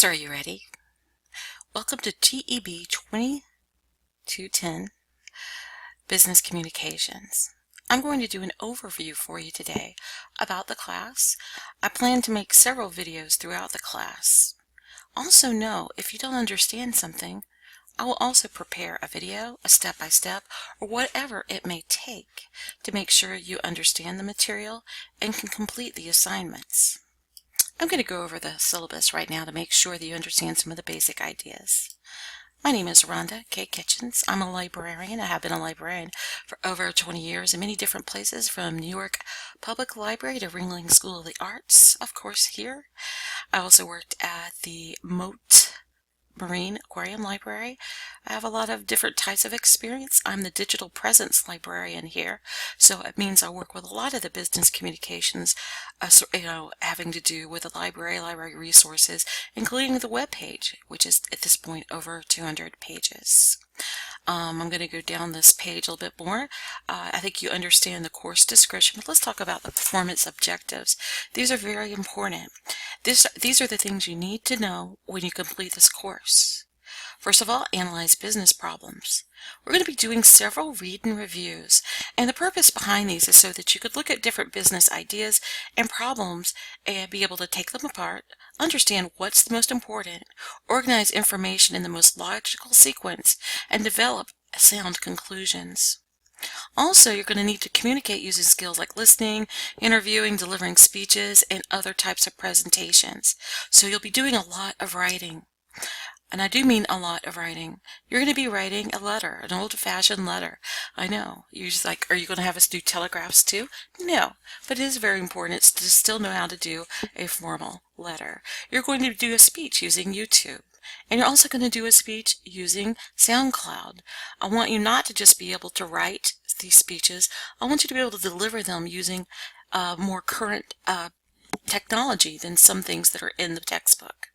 So are you ready? Welcome to GEB 2210 Business Communications. I'm going to do an overview for you today about the class. I plan to make several videos throughout the class. Also know, if you don't understand something, I will also prepare a video, a step-by-step, or whatever it may take to make sure you understand the material and can complete the assignments. I'm going to go over the syllabus right now to make sure that you understand some of the basic ideas. My name is Rhonda K. Kitchens. I'm a librarian. I have been a librarian for over 20 years in many different places, from New York Public Library to Ringling School of the Arts, of course, here. I also worked at the Moat Marine Aquarium Library. I have a lot of different types of experience. I'm the digital presence librarian here, so it means I work with a lot of the business communications, having to do with the library resources, including the web page, which is at this point over 200 pages. I'm going to go down this page a little bit more. I think you understand the course description, but let's talk about the performance objectives. These are very important. These are the things you need to know when you complete this course. First of all, analyze business problems. We're going to be doing several read and reviews, and the purpose behind these is so that you could look at different business ideas and problems and be able to take them apart, understand what's the most important, organize information in the most logical sequence, and develop sound conclusions. Also, you're going to need to communicate using skills like listening, interviewing, delivering speeches, and other types of presentations. So you'll be doing a lot of writing. And I do mean a lot of writing. You're going to be writing a letter, an old-fashioned letter. I know. You're just like, are you going to have us do telegraphs too? No. But it is very important to still know how to do a formal letter. You're going to do a speech using YouTube. And you're also going to do a speech using SoundCloud. I want you not to just be able to write these speeches. I want you to be able to deliver them using more current technology than some things that are in the textbook.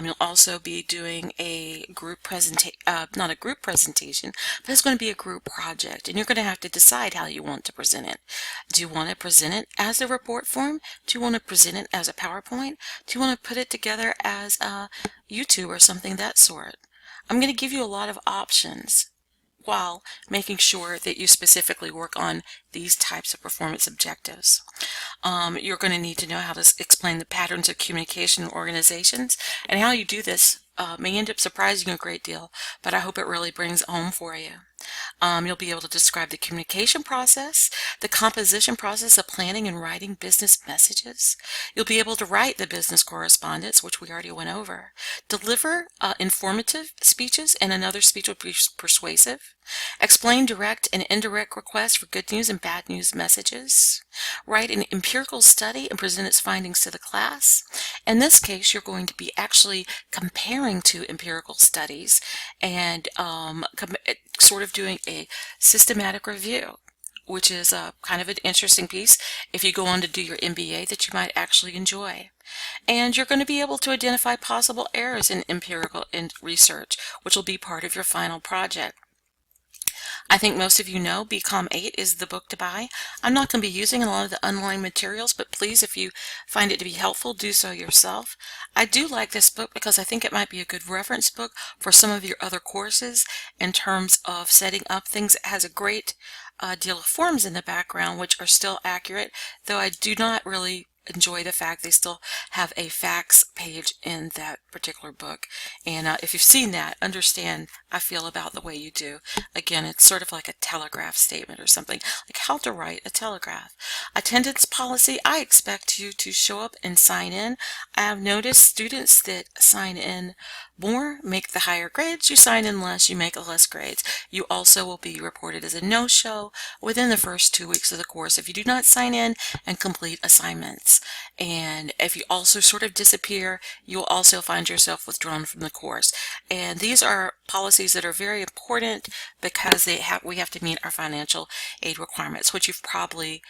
You'll also be doing a group presentation, not a group presentation, but it's going to be a group project, and you're going to have to decide how you want to present it. Do you want to present it as a report form? Do you want to present it as a PowerPoint? Do you want to put it together as a YouTube or something of that sort? I'm going to give you a lot of options while making sure that you specifically work on these types of performance objectives. You're going to need to know how to explain the patterns of communication in organizations, and how you do this may end up surprising you a great deal, but I hope it really brings it home for you. You'll be able to describe the communication process, the composition process of planning and writing business messages. You'll be able to write the business correspondence, which we already went over, deliver informative speeches, and another speech will be persuasive, explain direct and indirect requests for good news and bad news messages, write an empirical study and present its findings to the class. In this case, you're going to be actually comparing two empirical studies and sort of doing a systematic review, which is kind of an interesting piece if you go on to do your MBA that you might actually enjoy. And you're going to be able to identify possible errors in empirical research, which will be part of your final project. I think most of you know BCom 8 is the book to buy. I'm not going to be using a lot of the online materials, but please, if you find it to be helpful, do so yourself. I do like this book because I think it might be a good reference book for some of your other courses in terms of setting up things. It has a great deal of forms in the background which are still accurate, though I do not really enjoy the fact they still have a facts page in that particular book. And if you've seen that, understand I feel about the way you do. Again, it's sort of like a telegraph statement or something, like how to write a telegraph. Attendance policy, I expect you to show up and sign in. I have noticed students that sign in more make the higher grades. You sign in less, you make less grades. You also will be reported as a no-show within the first 2 weeks of the course if you do not sign in and complete assignments. And if you also sort of disappear, you'll also find yourself withdrawn from the course. And these are policies that are very important because we have to meet our financial aid requirements, which you've probably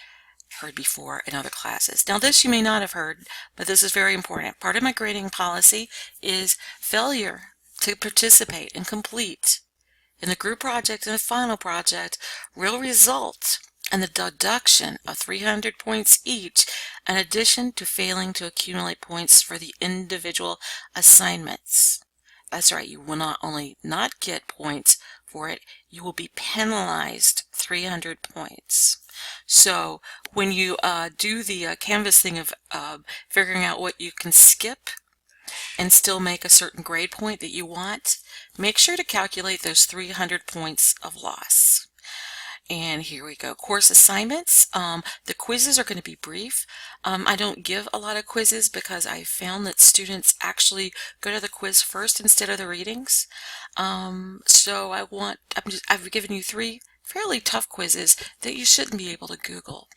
heard before in other classes. Now, this you may not have heard, but this is very important. Part of my grading policy is failure to participate and complete in the group project and the final project will result and the deduction of 300 points each, in addition to failing to accumulate points for the individual assignments. That's right, you will not only not get points for it, you will be penalized 300 points. So when you do the Canvas thing of figuring out what you can skip and still make a certain grade point that you want, make sure to calculate those 300 points of loss. And here we go. Course assignments. The quizzes are going to be brief. I don't give a lot of quizzes because I found that students actually go to the quiz first instead of the readings. So I've given you 3 fairly tough quizzes that you shouldn't be able to Google.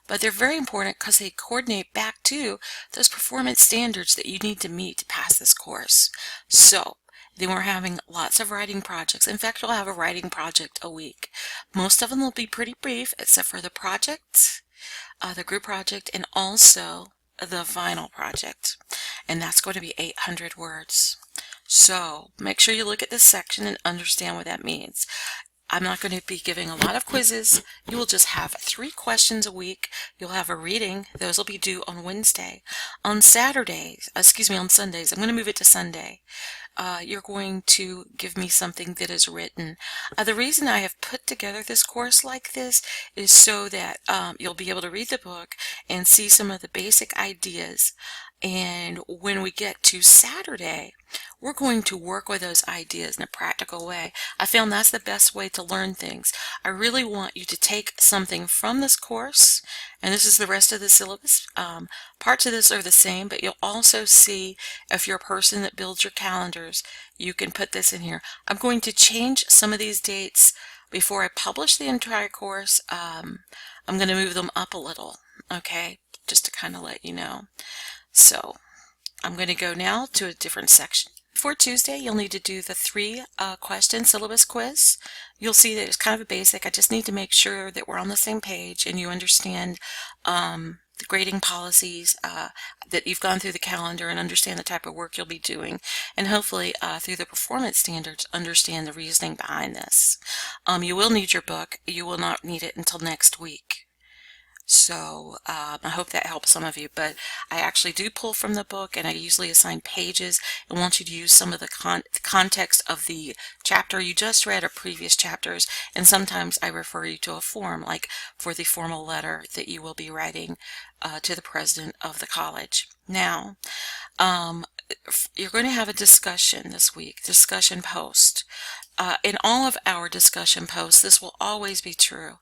But they're very important because they coordinate back to those performance standards that you need to meet to pass this course. So then we're having lots of writing projects. In fact, we'll have a writing project a week. Most of them will be pretty brief, except for the project, the group project, and also the final project. And that's going to be 800 words. So make sure you look at this section and understand what that means. I'm not going to be giving a lot of quizzes. You will just have 3 questions a week. You'll have a reading. Those will be due on Wednesday. On Sundays, I'm going to move it to Sunday. You're going to give me something that is written. The reason I have put together this course like this is so that you'll be able to read the book and see some of the basic ideas. And when we get to Saturday, we're going to work with those ideas in a practical way. I found that's the best way to learn things. I really want you to take something from this course, and this is the rest of the syllabus. Parts of this are the same, but you'll also see, if you're a person that builds your calendars, you can put this in here. I'm going to change some of these dates before I publish the entire course. I'm going to move them up a little, okay, just to kind of let you know. So I'm going to go now to a different section. For Tuesday, you'll need to do the 3 question syllabus quiz. You'll see that it's kind of a basic. I just need to make sure that we're on the same page and you understand the grading policies, that you've gone through the calendar and understand the type of work you'll be doing, and hopefully through the performance standards understand the reasoning behind this. You will need your book. You will not need it until next week. So I hope that helps some of you, but I actually do pull from the book, and I usually assign pages and want you to use some of the context of the chapter you just read or previous chapters, and sometimes I refer you to a form, like for the formal letter that you will be writing to the president of the college. Now, you're going to have a discussion this week, discussion post. In all of our discussion posts, this will always be true.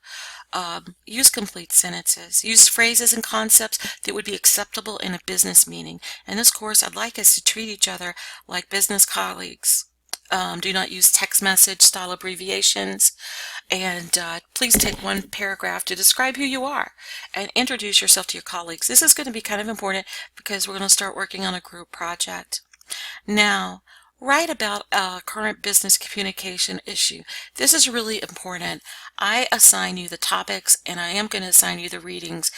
Use complete sentences. Use phrases and concepts that would be acceptable in a business meeting. In this course, I'd like us to treat each other like business colleagues. Do not use text message style abbreviations. And please take 1 paragraph to describe who you are and introduce yourself to your colleagues. This is going to be kind of important because we're going to start working on a group project. Now, write about a current business communication issue. This is really important. I assign you the topics and I am going to assign you the readings,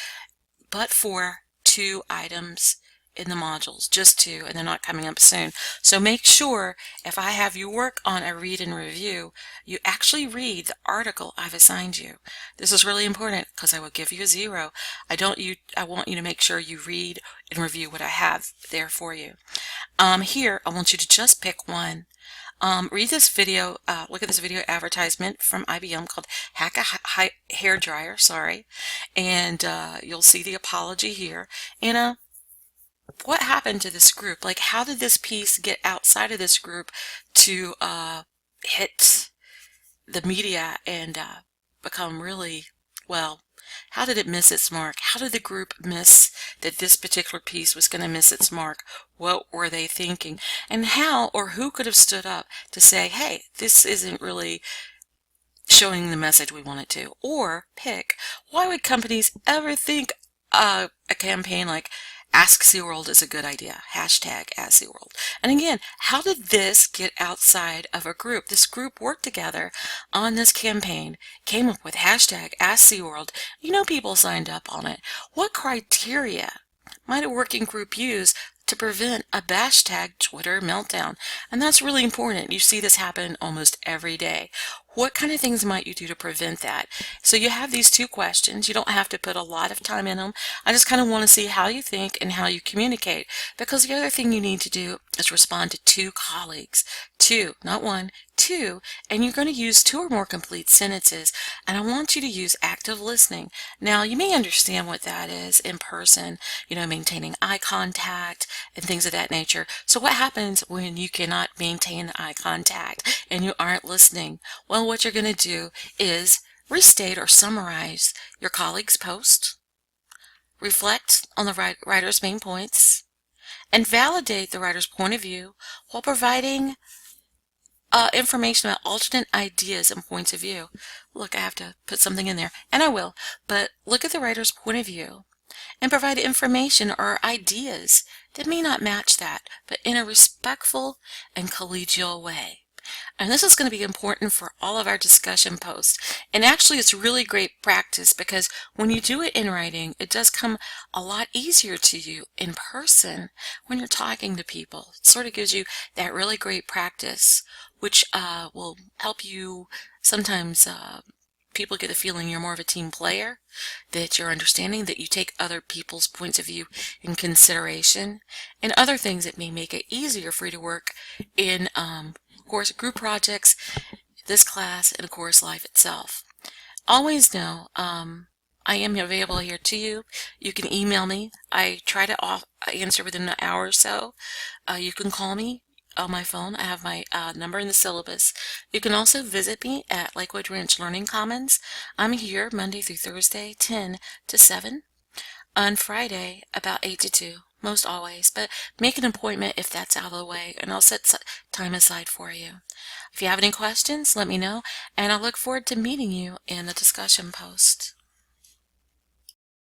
but for 2 items in the modules, just 2, and they're not coming up soon. So make sure if I have you work on a read and review, you actually read the article I've assigned you. This is really important because I will give you a 0. I want you to make sure you read and review what I have there for you. Here, I want you to just pick 1. Read this video, look at this video advertisement from IBM called Hack a Hair Dryer, and you'll see the apology here. And what happened to this group? Like, how did this piece get outside of this group to hit the media and become really, well, how did it miss its mark? How did the group miss that this particular piece was going to miss its mark? What were they thinking? And how or who could have stood up to say, hey, this isn't really showing the message we want it to? Or pick, why would companies ever think a campaign like Ask SeaWorld is a good idea, hashtag Ask SeaWorld? And again, how did this get outside of a group? This group worked together on this campaign, came up with hashtag Ask SeaWorld. You know, people signed up on it. What criteria might a working group use to prevent a hashtag Twitter meltdown? And that's really important. You see this happen almost every day. what kind of things might you do to prevent that? So you have these two questions. You don't have to put a lot of time in them. I just kind of want to see how you think and how you communicate, because the other thing you need to do is respond to two colleagues. Two, not one, two, and you're going to use two or more complete sentences, and I want you to use active listening. Now, you may understand what that is in person, maintaining eye contact and things of that nature. So what happens when you cannot maintain eye contact and you aren't listening? Well, what you're going to do is restate or summarize your colleague's post, reflect on the writer's main points, and validate the writer's point of view while providing information about alternate ideas and points of view. Look, I have to put something in there, and I will, but look at the writer's point of view and provide information or ideas that may not match that, but in a respectful and collegial way. And this is going to be important for all of our discussion posts. And actually, it's really great practice, because when you do it in writing, it does come a lot easier to you in person when you're talking to people. It sort of gives you that really great practice, which will help you. Sometimes people get the feeling you're more of a team player, that you're understanding, that you take other people's points of view in consideration, and other things that may make it easier for you to work in course group projects, this class, and of course life itself. Always know I am available here to you. You can email me. I try to answer within an hour or so. You can call me on my phone. I have my number in the syllabus. You can also visit me at Lakewood Ranch Learning Commons. I'm here Monday through Thursday, 10 to 7. On Friday, about 8 to 2. Most always, but make an appointment if that's out of the way, and I'll set time aside for you. If you have any questions, let me know, and I look forward to meeting you in the discussion post.